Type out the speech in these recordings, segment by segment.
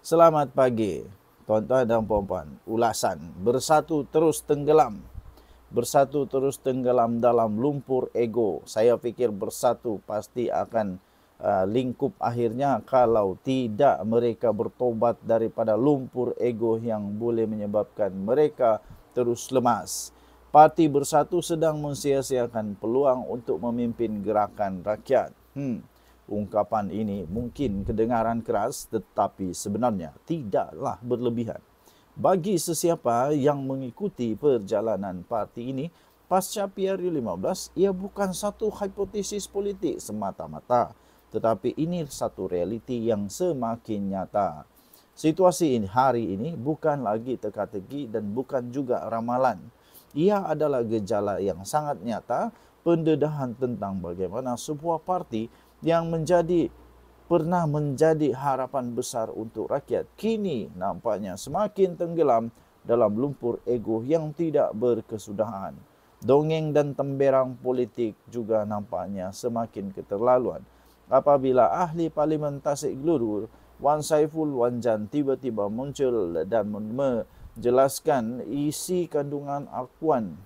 Selamat pagi, tuan-tuan dan puan-puan. Ulasan bersatu terus tenggelam. Bersatu terus tenggelam dalam lumpur ego. Saya fikir bersatu pasti akan lingkup akhirnya kalau tidak mereka bertobat daripada lumpur ego yang boleh menyebabkan mereka terus lemas. Parti Bersatu sedang mensia-siakan peluang untuk memimpin gerakan rakyat. Ungkapan ini mungkin kedengaran keras tetapi sebenarnya tidaklah berlebihan. Bagi sesiapa yang mengikuti perjalanan parti ini, pasca PRU15, ia bukan satu hipotesis politik semata-mata, tetapi ini satu realiti yang semakin nyata. Situasi ini hari ini bukan lagi teka-teki dan bukan juga ramalan. Ia adalah gejala yang sangat nyata, pendedahan tentang bagaimana sebuah parti yang pernah menjadi harapan besar untuk rakyat, kini nampaknya semakin tenggelam dalam lumpur ego yang tidak berkesudahan. Dongeng dan temberang politik juga nampaknya semakin keterlaluan. Apabila ahli Parlimen Tasik Glurur, Wan Saiful Wanjan tiba-tiba muncul dan menjelaskan isi kandungan akuan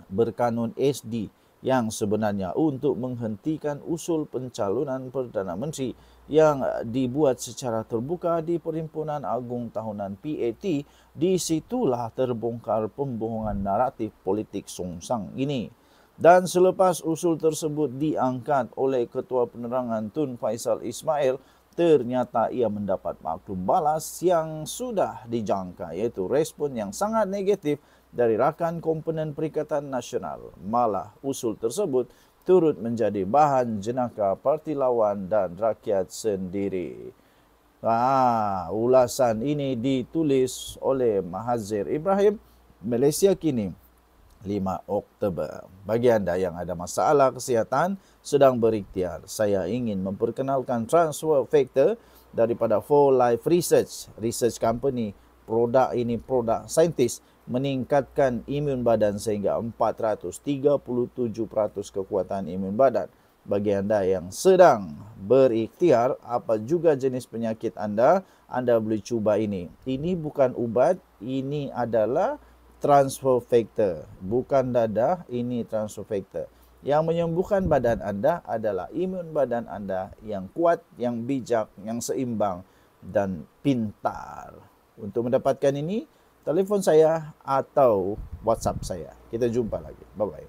berkanun SD yang sebenarnya untuk menghentikan usul pencalonan Perdana Menteri yang dibuat secara terbuka di Perhimpunan Agung Tahunan PAT, disitulah terbongkar pembohongan naratif politik songsang ini. Dan selepas usul tersebut diangkat oleh Ketua Penerangan Tun Faisal Ismail, ternyata ia mendapat maklum balas yang sudah dijangka, iaitu respon yang sangat negatif dari rakan komponen Perikatan Nasional. Malah usul tersebut turut menjadi bahan jenaka parti lawan dan rakyat sendiri. Ulasan ini ditulis oleh Mahazir Ibrahim, Malaysia Kini, 5 Oktober. Bagi anda yang ada masalah kesihatan sedang berikhtiar, saya ingin memperkenalkan transfer factor daripada 4Life Research Company. Produk ini produk saintis meningkatkan imun badan sehingga 437% kekuatan imun badan. Bagi anda yang sedang berikhtiar, apa juga jenis penyakit anda boleh cuba ini. Ini bukan ubat, ini adalah transfer factor. Bukan dadah, ini transfer factor. Yang menyembuhkan badan anda adalah imun badan anda yang kuat, yang bijak, yang seimbang dan pintar. Untuk mendapatkan ini, telefon saya atau WhatsApp saya. Kita jumpa lagi. Bye-bye.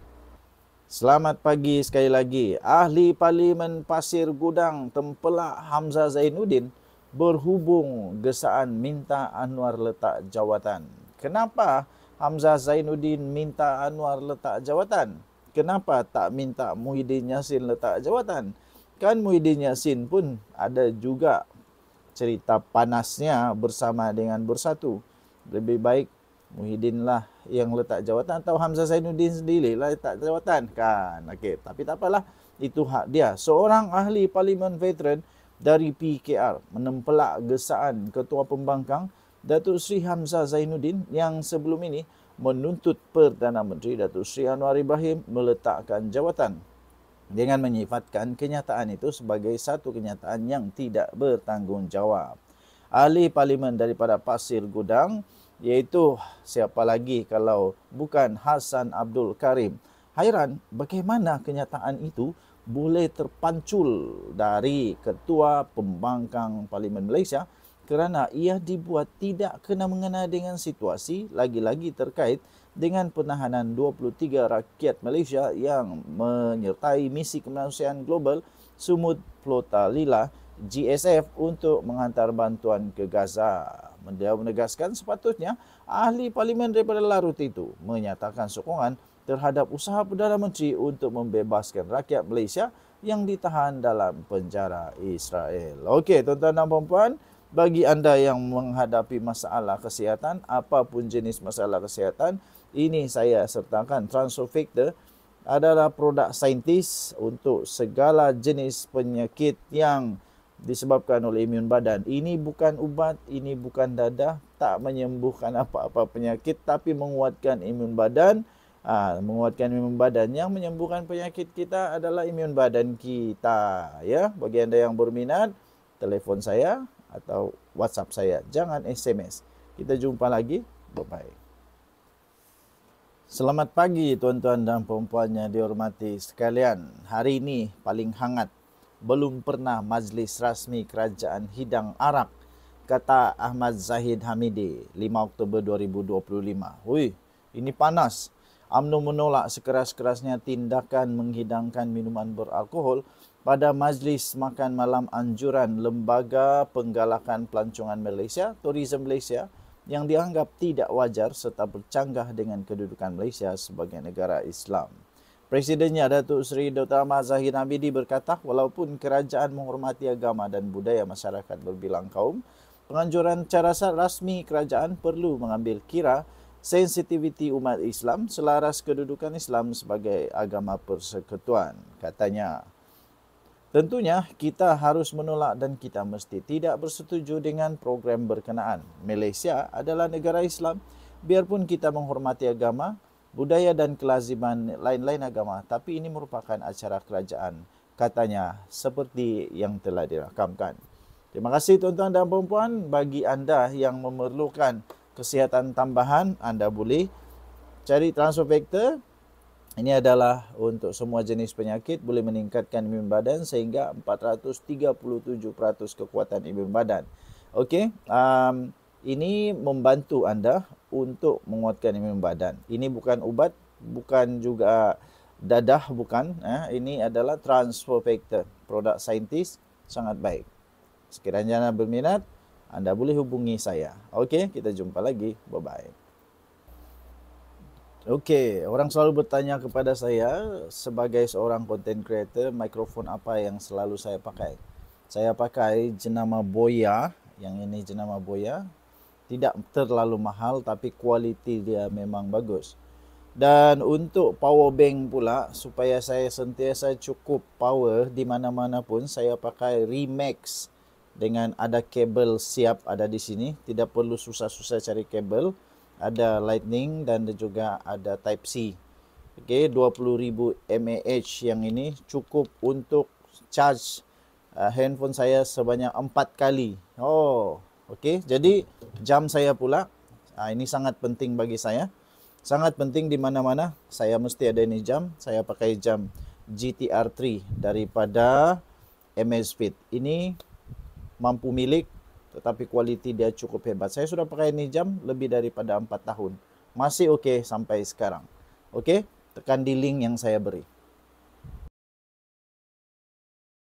Selamat pagi sekali lagi. Ahli Parlimen Pasir Gudang Tempelak Hamzah Zainuddin berhubung gesaan minta Anwar letak jawatan. Kenapa Hamzah Zainuddin minta Anwar letak jawatan? Kenapa tak minta Muhyiddin Yassin letak jawatan? Kan Muhyiddin Yassin pun ada juga cerita panasnya bersama dengan Bersatu. Lebih baik Muhyiddin lah yang letak jawatan atau Hamzah Zainuddin sendiri lah letak jawatan kan. Okey, tapi tak apalah, itu hak dia. Seorang ahli parlimen veteran dari PKR menempelak gesaan Ketua Pembangkang Datuk Seri Hamzah Zainuddin yang sebelum ini menuntut Perdana Menteri Datuk Seri Anwar Ibrahim meletakkan jawatan, dengan menyifatkan kenyataan itu sebagai satu kenyataan yang tidak bertanggungjawab. Ahli parlimen daripada Pasir Gudang, iaitu siapa lagi kalau bukan Hassan Abdul Karim, hairan bagaimana kenyataan itu boleh terpancul dari Ketua Pembangkang Parlimen Malaysia kerana ia dibuat tidak kena-mengena dengan situasi, lagi-lagi terkait dengan penahanan 23 rakyat Malaysia yang menyertai misi kemanusiaan global Sumut Flota Lila GSF untuk menghantar bantuan ke Gaza. Dia menegaskan sepatutnya ahli parlimen daripada Larut itu menyatakan sokongan terhadap usaha Perdana Menteri untuk membebaskan rakyat Malaysia yang ditahan dalam penjara Israel. Okey, tuan-tuan dan puan-puan, bagi anda yang menghadapi masalah kesihatan, apapun jenis masalah kesihatan, ini saya sertakan transfer factor adalah produk saintis untuk segala jenis penyakit yang disebabkan oleh imun badan. Ini bukan ubat, ini bukan dadah, tak menyembuhkan apa-apa penyakit tapi menguatkan imun badan. Menguatkan imun badan. Yang menyembuhkan penyakit kita adalah imun badan kita. Ya, bagi anda yang berminat, telepon saya atau WhatsApp saya. Jangan SMS. Kita jumpa lagi. Bye-bye. Selamat pagi tuan-tuan dan puan-puan yang dihormati sekalian. Hari ini paling hangat. Belum pernah majlis rasmi kerajaan hidang arak, kata Ahmad Zahid Hamidi, 5 Oktober 2025. Hui, ini panas. UMNO menolak sekeras-kerasnya tindakan menghidangkan minuman beralkohol pada majlis makan malam anjuran Lembaga Penggalakan Pelancongan Malaysia, Tourism Malaysia, yang dianggap tidak wajar serta bercanggah dengan kedudukan Malaysia sebagai negara Islam. Presidennya Datuk Seri Dr. Ahmad Zahid Hamidi berkata, walaupun kerajaan menghormati agama dan budaya masyarakat berbilang kaum, penganjuran cara rasmi kerajaan perlu mengambil kira sensitiviti umat Islam selaras kedudukan Islam sebagai agama persekutuan. Katanya, tentunya kita harus menolak dan kita mesti tidak bersetuju dengan program berkenaan. Malaysia adalah negara Islam, biarpun kita menghormati agama, budaya dan kelaziman lain-lain agama, tapi ini merupakan acara kerajaan, katanya, seperti yang telah dirakamkan. Terima kasih tuan-tuan dan puan-puan. Bagi anda yang memerlukan kesihatan tambahan, anda boleh cari transfer factor. Ini adalah untuk semua jenis penyakit, boleh meningkatkan imun badan sehingga 437% kekuatan imun badan. Okey, ini membantu anda untuk menguatkan imun badan. Ini bukan ubat, bukan juga dadah, bukan. Ini adalah transfer factor, produk saintis, sangat baik. Sekiranya anda berminat, anda boleh hubungi saya. Okey, kita jumpa lagi. Bye-bye. Okey, orang selalu bertanya kepada saya sebagai seorang content creator, mikrofon apa yang selalu saya pakai. Saya pakai jenama Boya, yang ini jenama Boya. Tidak terlalu mahal tapi kualiti dia memang bagus. Dan untuk power bank pula, supaya saya sentiasa cukup power di mana-mana pun, saya pakai Remax dengan ada kabel siap ada di sini. Tidak perlu susah-susah cari kabel. Ada lightning dan juga ada type C. Okey, 20,000 mAh yang ini cukup untuk charge handphone saya sebanyak 4 kali. Okey, jadi jam saya pula, ini sangat penting bagi saya. Sangat penting di mana-mana, saya mesti ada ini jam. Saya pakai jam GTR3 daripada Amazfit. Ini mampu milik, tetapi kualiti dia cukup hebat. Saya sudah pakai ini jam lebih daripada 4 tahun. Masih okey sampai sekarang. Okey, tekan di link yang saya beri.